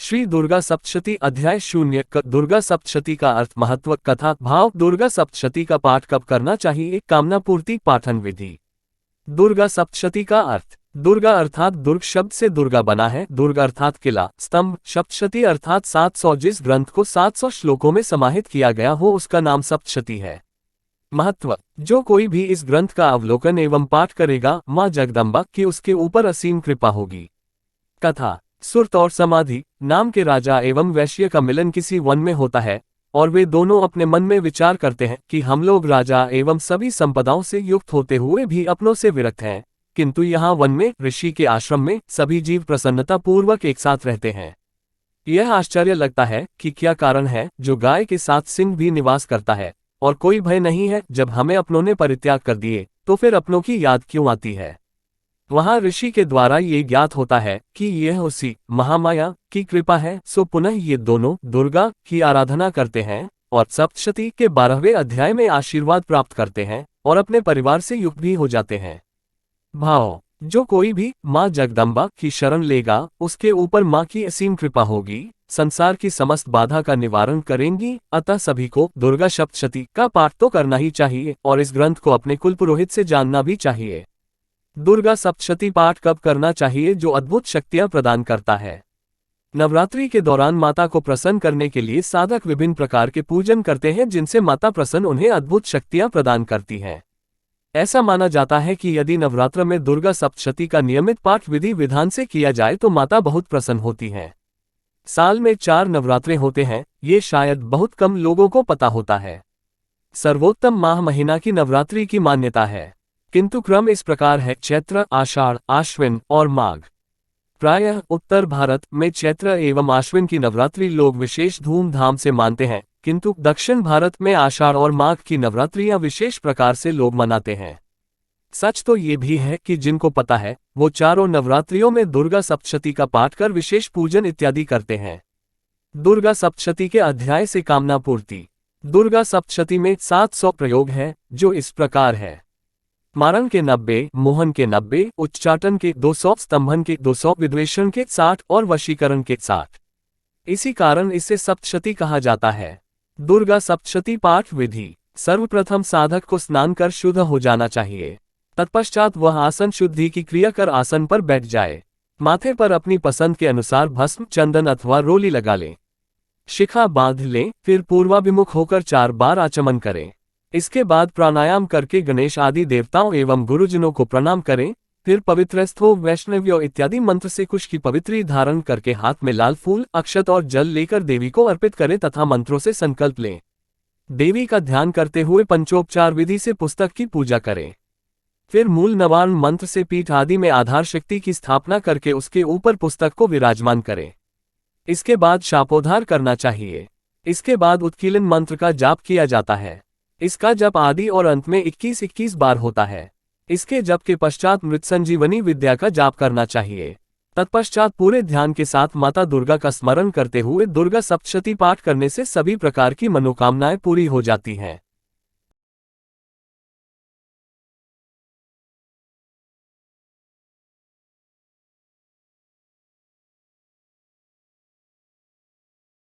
श्री दुर्गा सप्तशती अध्याय 0 दुर्गा सप्तशती का अर्थ महत्व कथा भाव दुर्गा सप्तशती का पाठ कब करना चाहिए कामना पूर्ति पाठन विधि। दुर्गा सप्तशती का अर्थ दुर्गा अर्थात दुर्ग शब्द से दुर्गा बना है। दुर्ग अर्थात किला स्तंभ सप्तशती अर्थात 700 जिस ग्रंथ को 700 श्लोकों में समाहित किया गया हो उसका नाम सप्तशती है। महत्व जो कोई भी इस ग्रंथ का अवलोकन एवं पाठ करेगा मां जगदम्बा की उसके ऊपर असीम कृपा होगी। कथा सुरत और समाधि नाम के राजा एवं वैश्य का मिलन किसी वन में होता है और वे दोनों अपने मन में विचार करते हैं कि हम लोग राजा एवं सभी संपदाओं से युक्त होते हुए भी अपनों से विरक्त हैं, किंतु यहाँ वन में ऋषि के आश्रम में सभी जीव प्रसन्नता पूर्वक एक साथ रहते हैं। यह आश्चर्य लगता है कि क्या कारण है जो गाय के साथ सिंह भी निवास करता है और कोई भय नहीं है। जब हमें अपनों ने परित्याग कर दिए तो फिर अपनों की याद क्यों आती है। वहां ऋषि के द्वारा ये ज्ञात होता है कि यह उसी महामाया की कृपा है। सो पुनः ये दोनों दुर्गा की आराधना करते हैं और सप्तशती के 12वें अध्याय में आशीर्वाद प्राप्त करते हैं और अपने परिवार से युक्त भी हो जाते हैं। भाव जो कोई भी मां जगदम्बा की शरण लेगा उसके ऊपर मां की असीम कृपा होगी, संसार की समस्त बाधा का निवारण करेंगी। अतः सभी को दुर्गा सप्तशती का पाठ तो करना ही चाहिए और इस ग्रंथ को अपने कुल पुरोहित से जानना भी चाहिए। दुर्गा सप्तशती पाठ कब करना चाहिए जो अद्भुत शक्तियां प्रदान करता है। नवरात्रि के दौरान माता को प्रसन्न करने के लिए साधक विभिन्न प्रकार के पूजन करते हैं जिनसे माता प्रसन्न उन्हें अद्भुत शक्तियां प्रदान करती हैं। ऐसा माना जाता है कि यदि नवरात्र में दुर्गा सप्तशती का नियमित पाठ विधि विधान से किया जाए तो माता बहुत प्रसन्न होती हैं। साल में 4 नवरात्रे होते हैं, ये शायद बहुत कम लोगों को पता होता है। सर्वोत्तम माह महीना की नवरात्रि की मान्यता है, किंतु क्रम इस प्रकार है चैत्र आषाढ़ आश्विन और माघ। प्रायः उत्तर भारत में चैत्र एवं आश्विन की नवरात्रि लोग विशेष धूमधाम से मानते हैं, किंतु दक्षिण भारत में आषाढ़ और माघ की नवरात्रियां विशेष प्रकार से लोग मनाते हैं। सच तो ये भी है कि जिनको पता है वो चारों नवरात्रियों में दुर्गा सप्तशती का पाठ कर विशेष पूजन इत्यादि करते हैं। दुर्गा सप्तशती के अध्याय से कामना पूर्ति। दुर्गा सप्तशती में 700 प्रयोग है जो इस प्रकार है। मारण के 90, मोहन के 90, उच्चाटन के 200, स्तंभन के 200, विद्वेषण के 60 और वशीकरण के 60। इसी कारण इसे सप्तशती कहा जाता है। दुर्गा सप्तशती पाठ विधि। सर्वप्रथम साधक को स्नान कर शुद्ध हो जाना चाहिए। तत्पश्चात वह आसन शुद्धि की क्रिया कर आसन पर बैठ जाए। माथे पर अपनी पसंद के अनुसार भस्म चंदन अथवा रोली लगा लें। शिखा बांध लें, फिर पूर्वाभिमुख होकर 4 बार आचमन करें। इसके बाद प्राणायाम करके गणेश आदि देवताओं एवं गुरुजनों को प्रणाम करें। फिर पवित्रस्थो वैष्णव्यो इत्यादि मंत्र से कुश की पवित्री धारण करके हाथ में लाल फूल अक्षत और जल लेकर देवी को अर्पित करें तथा मंत्रों से संकल्प लें। देवी का ध्यान करते हुए पंचोपचार विधि से पुस्तक की पूजा करें। फिर मूल नवार्ण मंत्र से पीठ आदि में आधार शक्ति की स्थापना करके उसके ऊपर पुस्तक को विराजमान करें। इसके बाद शापोद्धार करना चाहिए। इसके बाद उत्कीलन मंत्र का जाप किया जाता है। इसका जप आदि और अंत में 21-21 बार होता है। इसके जप के पश्चात मृत संजीवनी विद्या का जाप करना चाहिए। तत्पश्चात पूरे ध्यान के साथ माता दुर्गा का स्मरण करते हुए दुर्गा सप्तशती पाठ करने से सभी प्रकार की मनोकामनाएं पूरी हो जाती हैं।